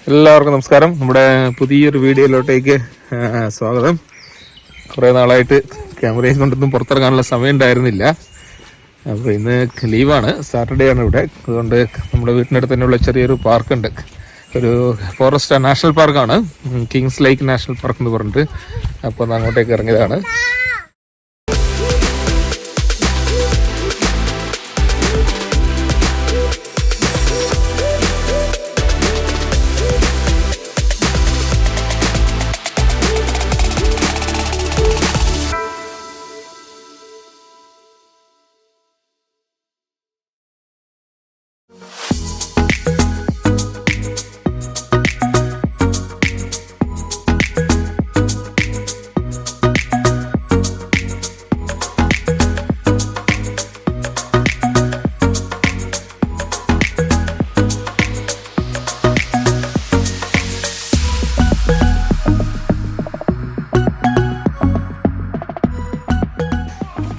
എല്ലാവർക്കും നമസ്കാരം. നമ്മുടെ പുതിയൊരു വീഡിയോയിലോട്ടേക്ക് സ്വാഗതം. കുറേ നാളായിട്ട് ക്യാമറയും കൊണ്ടൊന്നും പുറത്തിറങ്ങാനുള്ള സമയം ഉണ്ടായിരുന്നില്ല. അപ്പോൾ ഇന്ന് ലീവാണ്, സാറ്റർഡേ ആണ് ഇവിടെ. അതുകൊണ്ട് നമ്മുടെ വീട്ടിനടുത്ത് തന്നെയുള്ള ചെറിയൊരു പാർക്കുണ്ട്, ഒരു ഫോറസ്റ്റ് നാഷണൽ പാർക്കാണ്, കിങ്സ് ലേക്ക് നാഷണൽ പാർക്ക് എന്ന് പറഞ്ഞിട്ട്. അപ്പോൾ ഒന്ന് അങ്ങോട്ടേക്ക് ഇറങ്ങിയതാണ്.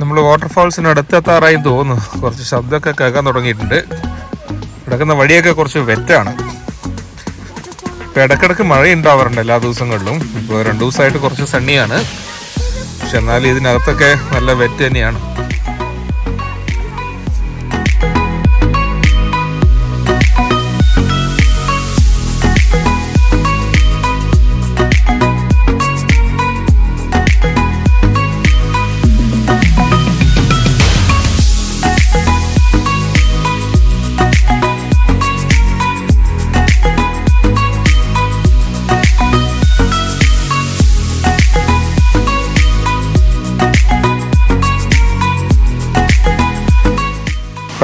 നമ്മൾ വാട്ടർഫാൾസിന് അടുത്തെത്താറായി തോന്നുന്നു. കുറച്ച് ശബ്ദമൊക്കെ കേൾക്കാൻ തുടങ്ങിയിട്ടുണ്ട്. കിടക്കുന്ന വഴിയൊക്കെ കുറച്ച് വെറ്റാണ്. ഇപ്പം ഇടയ്ക്കിടയ്ക്ക് മഴ ഉണ്ടാവാറുണ്ട് എല്ലാ ദിവസങ്ങളിലും. ഇപ്പോൾ 2 ദിവസമായിട്ട് കുറച്ച് സണ്ണിയാണ്, പക്ഷെ എന്നാലും ഇതിനകത്തൊക്കെ നല്ല വെറ്റ് തന്നെയാണ്.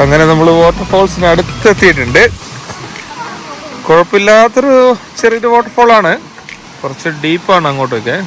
അങ്ങനെ നമ്മൾ വാട്ടർഫോൾസിന് അടുത്തെത്തിയിട്ടുണ്ട്. കുഴപ്പമില്ലാത്തൊരു ചെറിയൊരു വാട്ടർഫോളാണ്, കുറച്ച് ഡീപ്പാണ് അങ്ങോട്ടൊക്കെ.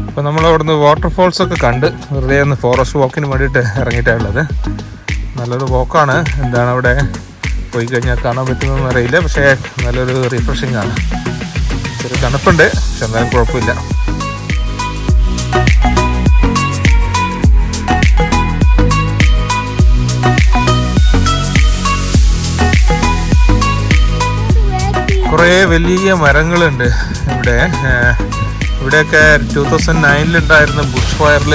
അപ്പോൾ നമ്മൾ അവിടുന്ന് വാട്ടർഫോൾസ് ഒക്കെ കണ്ട് വെറുതെ ഒന്ന് ഫോറസ്റ്റ് വാക്കിന് വേണ്ടിയിട്ട് ഇറങ്ങിയിട്ടുള്ളത്. നല്ലൊരു വാക്കാണ്. എന്താണ് അവിടെ പോയി കഴിഞ്ഞാൽ കാണാൻ പറ്റുന്നതെന്ന് അറിയില്ല, പക്ഷേ നല്ലൊരു റിഫ്രഷിംഗ് ആണ്. ചെറിയ തണുപ്പുണ്ട്, പക്ഷെ എന്തായാലും കുഴപ്പമില്ല. കുറേ വലിയ മരങ്ങളുണ്ട് ഇവിടെ. ഇവിടെയൊക്കെ 2009 ബുഷ് ഫയറിൽ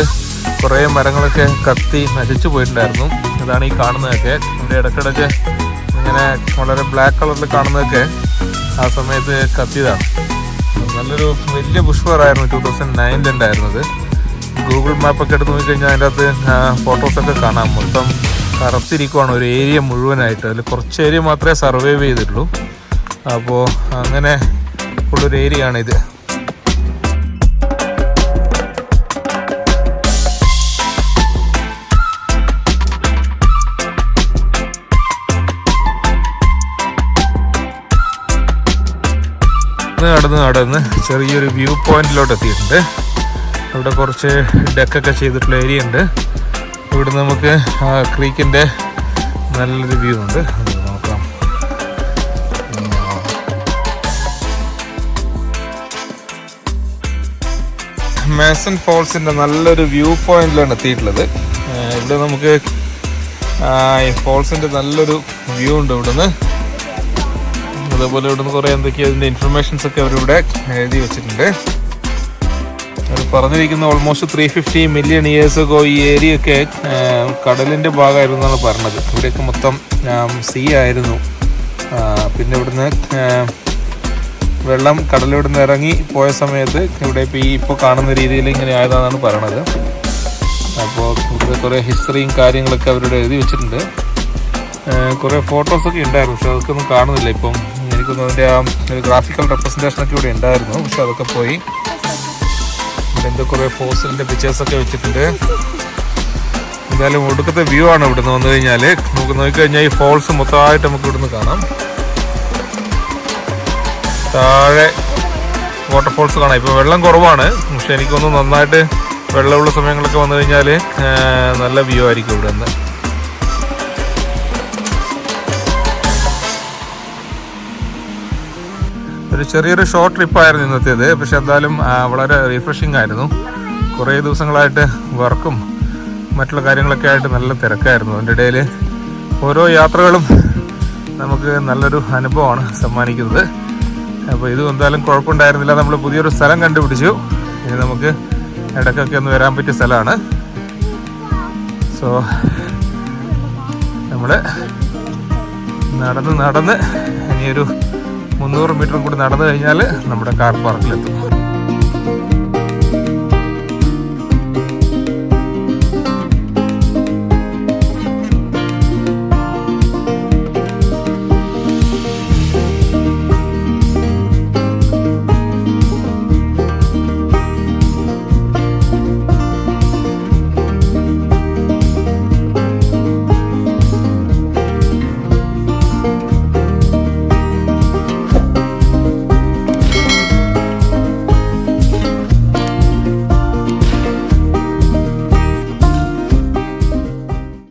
കുറേ മരങ്ങളൊക്കെ കത്തി നശിച്ചു പോയിട്ടുണ്ടായിരുന്നു. ഇതാണ് ഈ കാണുന്നതൊക്കെ. ഇവിടെ ഇടയ്ക്കിടയ്ക്ക് ഇങ്ങനെ വളരെ ബ്ലാക്ക് കളറിൽ കാണുന്നതൊക്കെ ആ സമയത്ത് കത്തിയതാണ്. നല്ലൊരു വലിയ ബുഷ് ഫയർ ആയിരുന്നു 2009 ഉണ്ടായിരുന്നത്. ഗൂഗിൾ മാപ്പൊക്കെ എടുത്ത് നോക്കിക്കഴിഞ്ഞാൽ അതിൻ്റെ അകത്ത് ഫോട്ടോസൊക്കെ കാണാം. മൊത്തം കറുത്തിരിക്കുവാണ് ഒരു ഏരിയ മുഴുവനായിട്ട്. അതിൽ കുറച്ച് ഏരിയ മാത്രമേ സർവൈവ് ചെയ്തിട്ടുള്ളൂ. അപ്പോൾ അങ്ങനെ ഉള്ളൊരു ഏരിയ ആണിത്. നടന്ന് ചെറിയൊരു വ്യൂ പോയിന്റിലോട്ട് എത്തിയിട്ടുണ്ട്. ഇവിടെ കുറച്ച് ഡെക്കൊക്കെ ചെയ്തിട്ടുള്ള ഏരിയ ഉണ്ട്. ഇവിടെ നമുക്ക് ആ ക്രീക്കിൻ്റെ നല്ലൊരു വ്യൂ ഉണ്ട്. നോക്കാം. മേസൺ ഫോൾസിൻ്റെ നല്ലൊരു വ്യൂ പോയിന്റിലാണ് എത്തിയിട്ടുള്ളത്. ഇവിടെ നമുക്ക് ഈ ഫോൾസിൻ്റെ നല്ലൊരു വ്യൂ ഉണ്ട് ഇവിടുന്ന്. അതേപോലെ ഇവിടുന്ന് കുറേ എന്തൊക്കെയോ അതിൻ്റെ ഇൻഫർമേഷൻസ് ഒക്കെ അവരിവിടെ എഴുതി വെച്ചിട്ടുണ്ട്. അവർ പറഞ്ഞിരിക്കുന്ന ഓൾമോസ്റ്റ് 350 മില്യൺ ഇയേഴ്സ് ഒക്കെ ഈ ഏരിയ ഒക്കെ കടലിൻ്റെ ഭാഗമായിരുന്നു എന്നാണ് പറഞ്ഞത്. ഇവിടെയൊക്കെ മൊത്തം സീ ആയിരുന്നു. പിന്നെ ഇവിടുന്ന് വെള്ളം കടലിവിടുന്ന് ഇറങ്ങി പോയ സമയത്ത് ഇവിടെ ഇപ്പോൾ കാണുന്ന രീതിയിൽ ഇങ്ങനെ ആയതാണെന്നാണ് പറയണത്. അപ്പോൾ ഇവിടെ കുറേ ഹിസ്റ്ററിയും കാര്യങ്ങളൊക്കെ അവരുടെ എഴുതി വെച്ചിട്ടുണ്ട്. കുറേ ഫോട്ടോസൊക്കെ ഉണ്ടായിരുന്നു, പക്ഷെ അതൊക്കെ ഒന്നും കാണുന്നില്ല ഇപ്പം. എനിക്കൊന്നും അതിൻ്റെ ആ ഒരു ഗ്രാഫിക്കൽ റെപ്രസെൻറ്റേഷനൊക്കെ ഇവിടെ ഉണ്ടായിരുന്നു, പക്ഷെ അതൊക്കെ പോയി. ഇവിടെ എന്തോ കുറേ ഫോസിലിൻ്റെ പിക്ചേഴ്സൊക്കെ വെച്ചിട്ടുണ്ട്. എന്തായാലും ഒടുക്കത്തെ വ്യൂ ആണ് ഇവിടുന്ന് വന്നു കഴിഞ്ഞാൽ. നമുക്ക് നോക്കിക്കഴിഞ്ഞാൽ ഈ ഫോൾസ് മൊത്തമായിട്ട് നമുക്ക് ഇവിടുന്ന് കാണാം. താഴെ വാട്ടർഫോൾസ് കാണാം. ഇപ്പോൾ വെള്ളം കുറവാണ്, പക്ഷെ എനിക്കൊന്ന് നന്നായിട്ട് വെള്ളമുള്ള സമയങ്ങളൊക്കെ വന്നു കഴിഞ്ഞാൽ നല്ല വ്യൂ ആയിരിക്കും ഇവിടെ നിന്ന്. ഒരു ചെറിയൊരു ഷോർട്ട് ട്രിപ്പായിരുന്നു ഇന്നത്തേത്. പക്ഷെ എന്തായാലും വളരെ റിഫ്രഷിംഗ് ആയിരുന്നു. കുറേ ദിവസങ്ങളായിട്ട് വർക്കും മറ്റുള്ള കാര്യങ്ങളൊക്കെ ആയിട്ട് നല്ല തിരക്കായിരുന്നു. അതിൻ്റെ ഇടയിൽ ഓരോ യാത്രകളും നമുക്ക് നല്ലൊരു അനുഭവമാണ് സമ്മാനിക്കുന്നത്. അപ്പോൾ ഇത് എന്തായാലും കുഴപ്പമുണ്ടായിരുന്നില്ല. നമ്മൾ പുതിയൊരു സ്ഥലം കണ്ടുപിടിച്ചു. ഇനി നമുക്ക് ഇടയ്ക്കൊക്കെ ഒന്ന് വരാൻ പറ്റിയ സ്ഥലമാണ്. സോ നമ്മൾ നടന്ന് ഇനിയൊരു 300 മീറ്റർ കൂടി നടന്നു കഴിഞ്ഞാൽ നമ്മുടെ കാർ പാർക്കിലെത്തും.